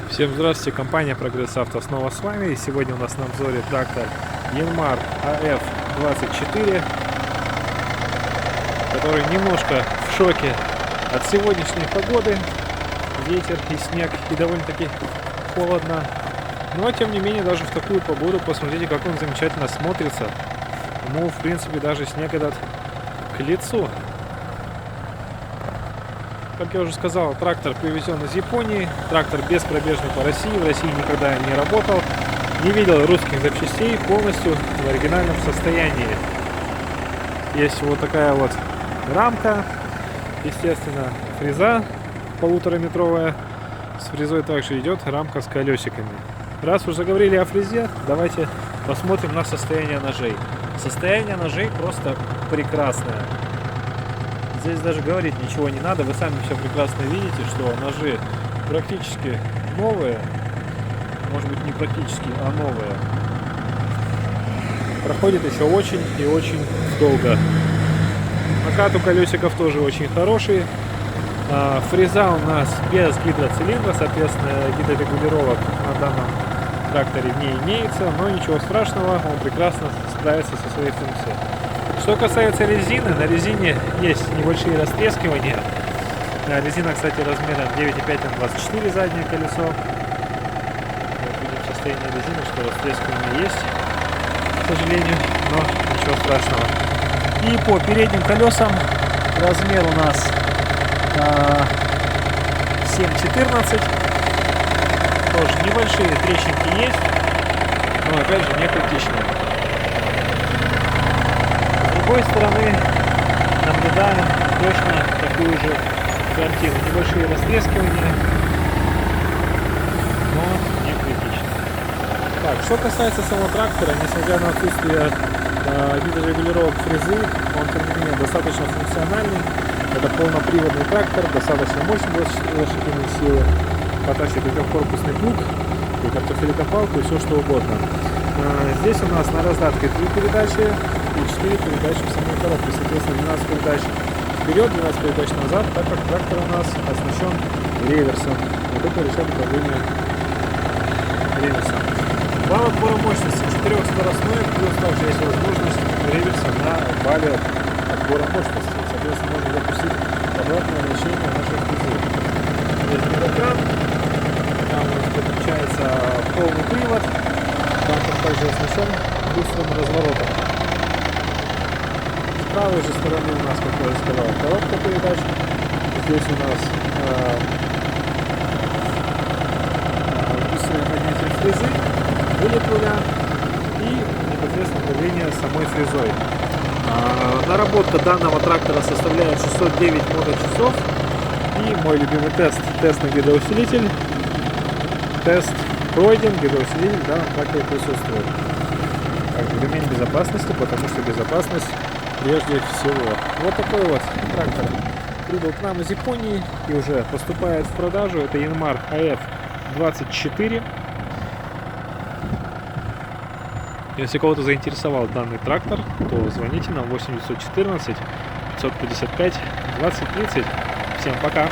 Всем здравствуйте, компания Прогресс Авто снова с вами. И сегодня у нас на обзоре трактор Yanmar AF24, который немножко в шоке от сегодняшней погоды. Ветер и снег, и довольно-таки холодно. Но тем не менее, даже в такую погоду посмотрите, как он замечательно смотрится. Ему, в принципе, даже снег этот к лицу. Как я уже сказал, трактор привезен из Японии. Трактор беспробежный по России. В России никогда не работал. Не видел русских запчастей, полностью в оригинальном состоянии. Есть вот такая вот рамка. Естественно, фреза полутораметровая. С фрезой также идет рамка с колесиками. Раз уж заговорили о фрезе, давайте посмотрим на состояние ножей. Состояние ножей просто прекрасное. Здесь даже говорить ничего не надо, вы сами все прекрасно видите, что ножи практически новые, может быть не практически, а новые. Проходит еще очень и очень долго. Накат у колесиков тоже очень хороший. Фреза у нас без гидроцилиндра, соответственно гидрорегулировок на данном тракторе не имеется, но ничего страшного, он прекрасно справится со своей функцией. Что касается резины, на резине есть небольшие растрескивания. Резина, кстати, размером 9,5 на 24 заднее колесо. Вот видим состояние резины, что растрескивания есть, к сожалению, но ничего страшного. И по передним колесам размер у нас 7,14. Тоже небольшие трещинки есть, но опять же не критичные. С другой стороны наблюдаем точно такую же картину. Небольшие растрескивания, но не критично. Так, что касается самого трактора, несмотря на отсутствие гидрорегулировок фрезы, он тем не менее достаточно функциональный. Это полноприводный трактор, достаточно мощный, 24 лошадиные силы. Потащит и трехкорпусный плуг, и картофеликопалку, и все что угодно. Здесь у нас на раздатке 3 передачи и 4 передачи в самой коробке. Соответственно, 12 передач вперед, 12 передач назад, так как трактор у нас оснащен реверсом. Вот это решает управление реверсом. Вал отбора мощности 4-скоростной, плюс также есть возможность реверса на вале отбора мощности. Соответственно, можно запустить обратное вращение нашей фрезы. Здесь гидрокран, там у нас подключается полный привод. Трактор также оснащен быстрым разворотом. С правой же стороны у нас, как я уже сказал, коробка передач. Здесь у нас быстрое поднятие фрезы, вылет руля и непосредственно управление самой фрезой. Наработка данного трактора составляет 609 моточасов. И мой любимый тест на гидроусилитель. Тест пройден, гидроусилитель в данном тракторе присутствует. Также ремень безопасности, потому что безопасность прежде всего. Вот такой вот трактор прибыл к нам из Японии и уже поступает в продажу. Это Yanmar AF24. Если кого-то заинтересовал данный трактор, то звоните нам 8 914 555 20 30. Всем пока!